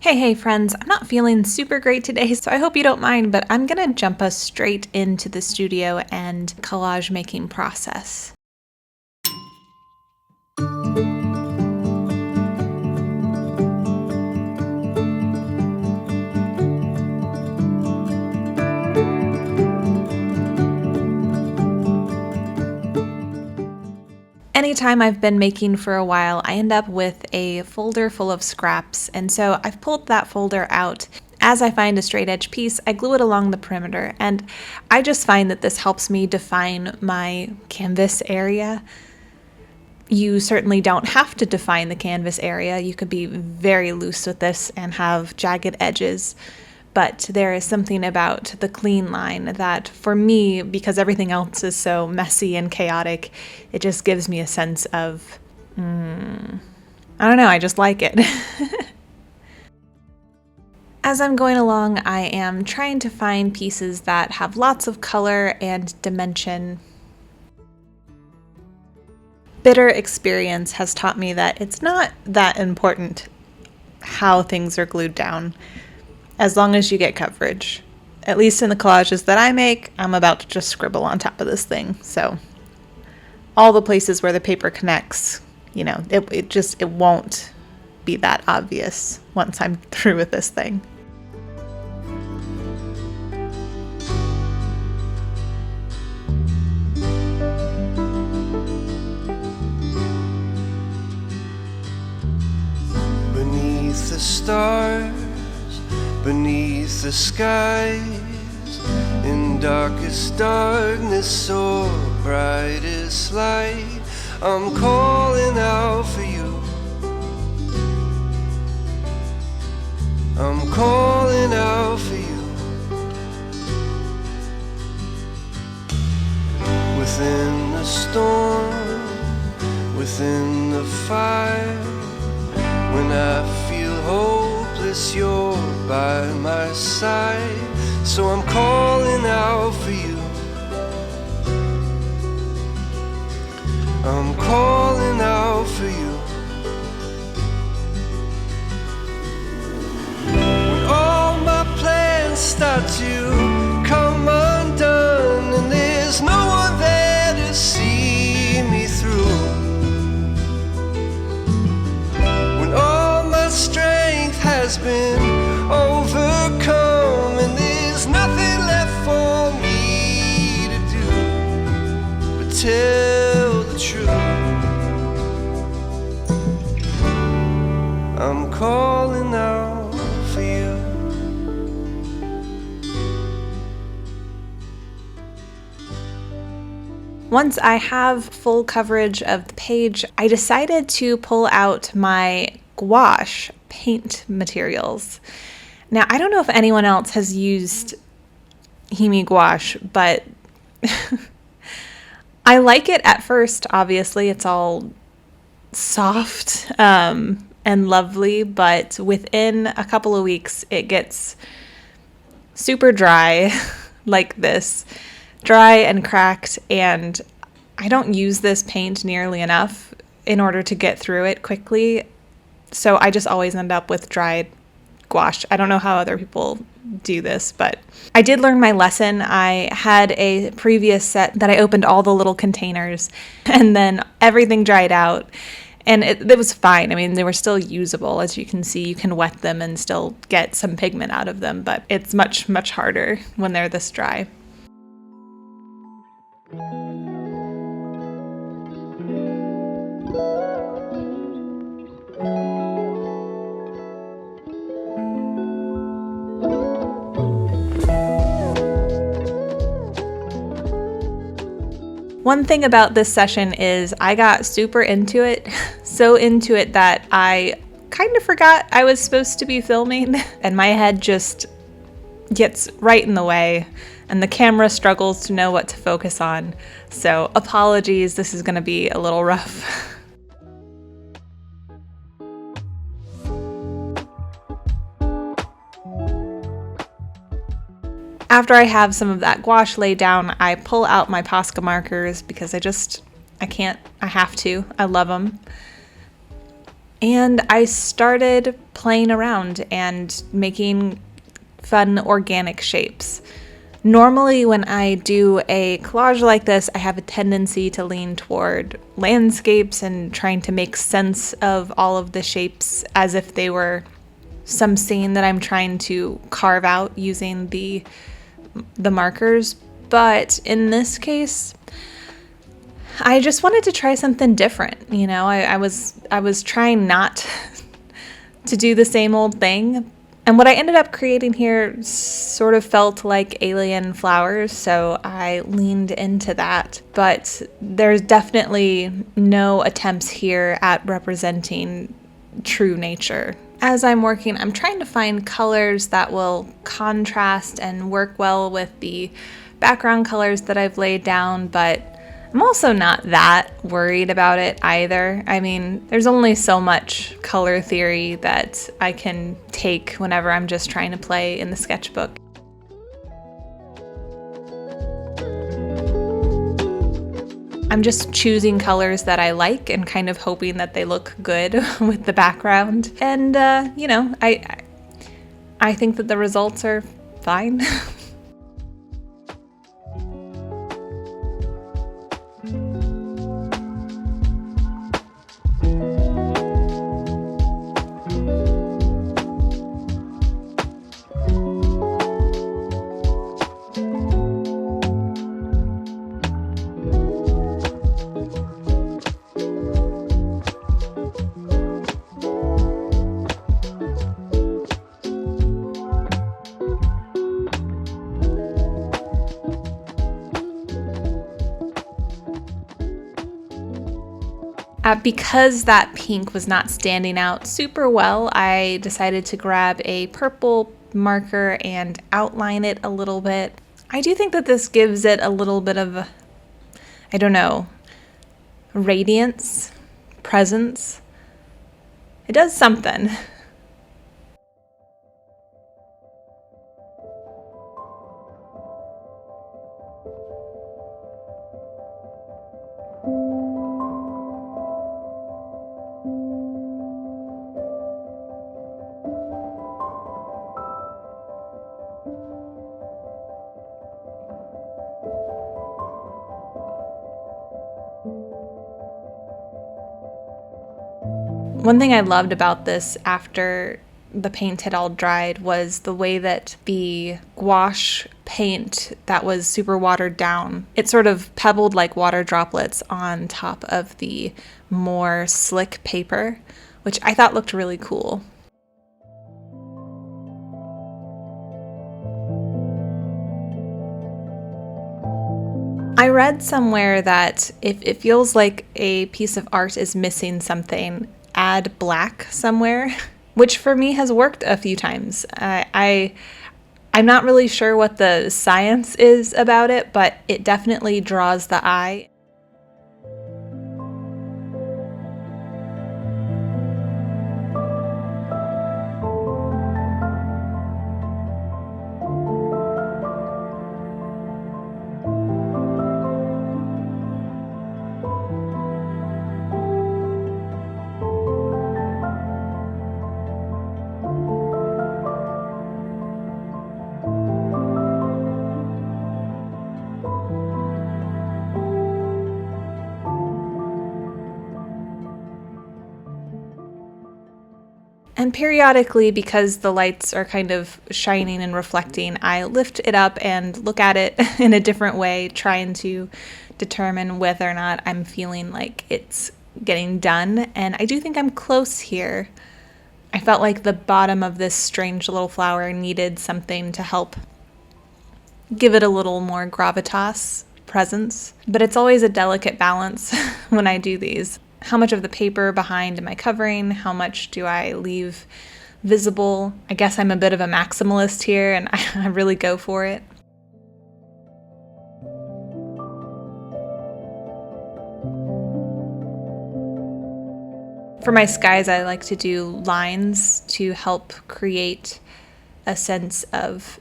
Hey friends, I'm not feeling super great today, so I hope you don't mind, but I'm gonna jump us straight into the studio and collage making process. Anytime I've been making for a while, I end up with a folder full of scraps, and so I've pulled that folder out. As I find a straight edge piece, I glue it along the perimeter, and I just find that this helps me define my canvas area. You certainly don't have to define the canvas area. You could be very loose with this and have jagged edges. But there is something about the clean line that, for me, because everything else is so messy and chaotic, it just gives me a sense of, I don't know, I just like it. As I'm going along, I am trying to find pieces that have lots of color and dimension. Bitter experience has taught me that it's not that important how things are glued down, as long as you get coverage. At least in the collages that I make, I'm about to just scribble on top of this thing. So all the places where the paper connects, it won't be that obvious once I'm through with this thing. Beneath the stars, beneath the skies, in darkest darkness or brightest light, I'm calling out for you. I'm calling out for you. Within the storm, within the fire, when I feel hopeless, you're by my side. So I'm calling out for you. I'm calling out for you. When all my plans start to come undone and there's no one there to see me through, when all my strength has been overcome and there's nothing left for me to do but tell the truth, I'm calling out for you. Once I have full coverage of the page, I decided to pull out my gouache paint materials. Now, I don't know if anyone else has used Himi gouache, but I like it at first. Obviously, it's all soft and lovely, but within a couple of weeks, it gets super dry like this. Dry and cracked, and I don't use this paint nearly enough in order to get through it quickly, so I just always end up with dried gouache. I don't know how other people do this, but I did learn my lesson. I had a previous set that I opened all the little containers, and then everything dried out, and it was fine. I mean, they were still usable. As you can see, you can wet them and still get some pigment out of them, but it's much, much harder when they're this dry. One thing about this session is I got super into it, so into it that I kind of forgot I was supposed to be filming, and my head just gets right in the way, and the camera struggles to know what to focus on. So apologies, this is going to be a little rough. After I have some of that gouache laid down, I pull out my Posca markers because I have to. I love them. And I started playing around and making fun organic shapes. Normally when I do a collage like this, I have a tendency to lean toward landscapes and trying to make sense of all of the shapes as if they were some scene that I'm trying to carve out using the markers. But in this case, I just wanted to try something different. You know, I was trying not to do the same old thing. And what I ended up creating here sort of felt like alien flowers, so I leaned into that. But there's definitely no attempts here at representing true nature. As I'm working, I'm trying to find colors that will contrast and work well with the background colors that I've laid down, but I'm also not that worried about it either. I mean, there's only so much color theory that I can take whenever I'm just trying to play in the sketchbook. I'm just choosing colors that I like and kind of hoping that they look good with the background. And, you know, I think that the results are fine. Because that pink was not standing out super well, I decided to grab a purple marker and outline it a little bit. I do think that this gives it a little bit of, I don't know, radiance, presence. It does something. One thing I loved about this after the paint had all dried was the way that the gouache paint that was super watered down, it sort of pebbled like water droplets on top of the more slick paper, which I thought looked really cool. I read somewhere that if it feels like a piece of art is missing something, add black somewhere, which for me has worked a few times. I'm not really sure what the science is about it, but it definitely draws the eye. And periodically, because the lights are kind of shining and reflecting, I lift it up and look at it in a different way, trying to determine whether or not I'm feeling like it's getting done. And I do think I'm close here. I felt like the bottom of this strange little flower needed something to help give it a little more gravitas, presence. But it's always a delicate balance when I do these. How much of the paper behind am I covering? How much do I leave visible? I guess I'm a bit of a maximalist here and I really go for it. For my skies, I like to do lines to help create a sense of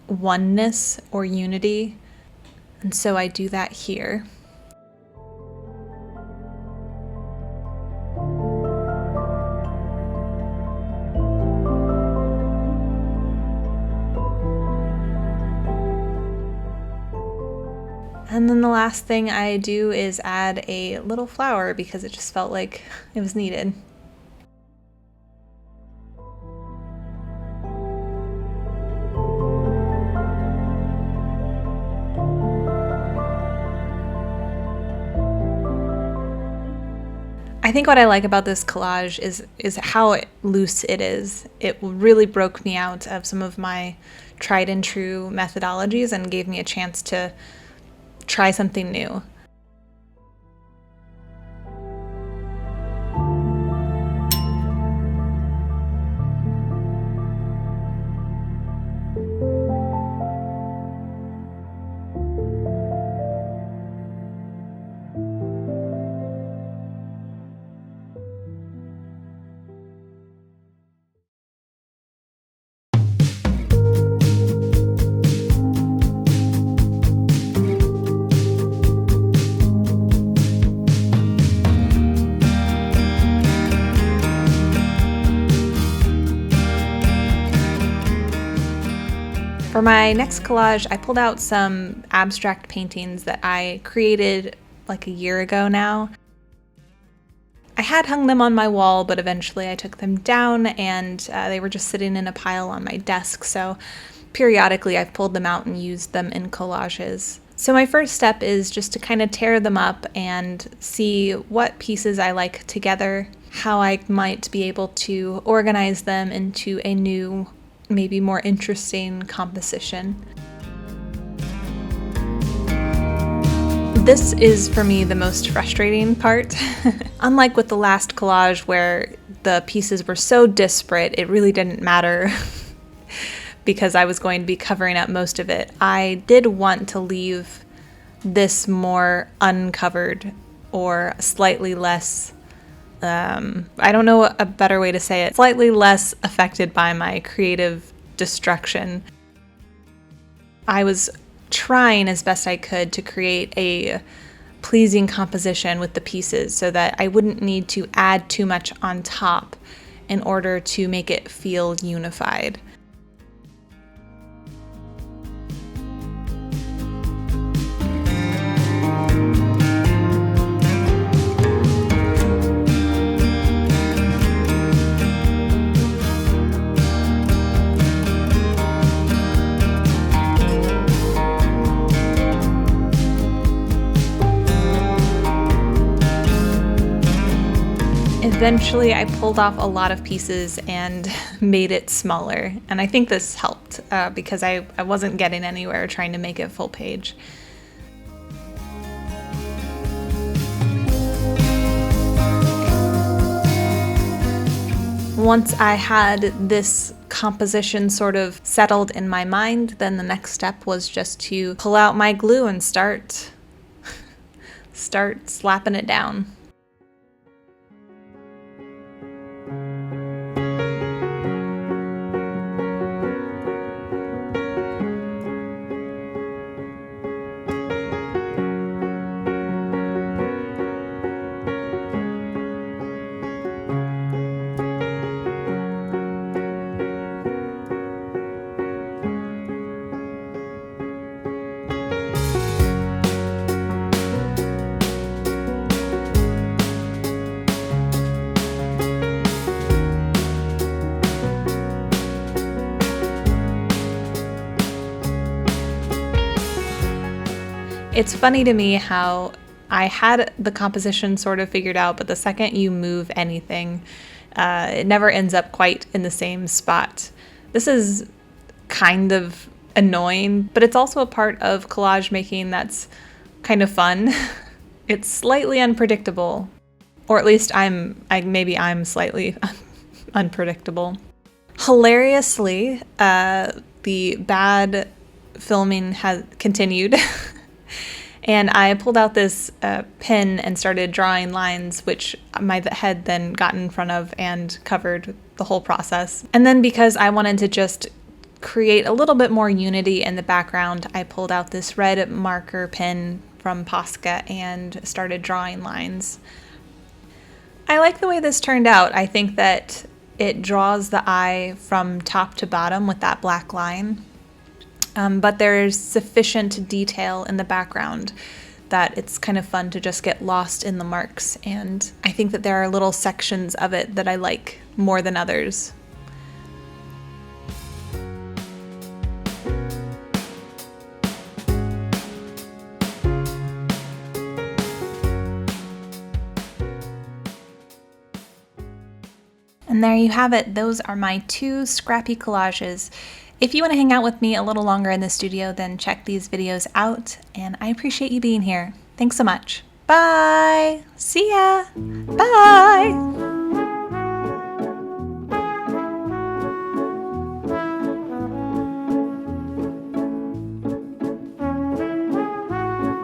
oneness or unity. And so I do that here. And then the last thing I do is add a little flower because it just felt like it was needed. I think what I like about this collage is how loose it is. It really broke me out of some of my tried and true methodologies and gave me a chance to try something new. For my next collage, I pulled out some abstract paintings that I created like a year ago now. I had hung them on my wall, but eventually I took them down and they were just sitting in a pile on my desk, so periodically I've pulled them out and used them in collages. So my first step is just to kind of tear them up and see what pieces I like together, how I might be able to organize them into a new, maybe more interesting composition. This is, for me, the most frustrating part. Unlike with the last collage where the pieces were so disparate, it really didn't matter because I was going to be covering up most of it. I did want to leave this more uncovered or slightly less I don't know a better way to say it, slightly less affected by my creative destruction. I was trying as best I could to create a pleasing composition with the pieces so that I wouldn't need to add too much on top in order to make it feel unified. Eventually, I pulled off a lot of pieces and made it smaller, and I think this helped because I wasn't getting anywhere trying to make it full page. Once I had this composition sort of settled in my mind, then the next step was just to pull out my glue and start slapping it down. It's funny to me how I had the composition sort of figured out, but the second you move anything, it never ends up quite in the same spot. This is kind of annoying, but it's also a part of collage making that's kind of fun. It's slightly unpredictable, or at least maybe I'm slightly unpredictable. Hilariously, the bad filming has continued. And I pulled out this pen and started drawing lines, which my head then got in front of and covered the whole process. And then because I wanted to just create a little bit more unity in the background, I pulled out this red marker pen from Posca and started drawing lines. I like the way this turned out. I think that it draws the eye from top to bottom with that black line. But there's sufficient detail in the background that it's kind of fun to just get lost in the marks. And I think that there are little sections of it that I like more than others. And there you have it. Those are my 2 scrappy collages. If you want to hang out with me a little longer in the studio, then check these videos out. And I appreciate you being here. Thanks so much. Bye. See ya. Bye.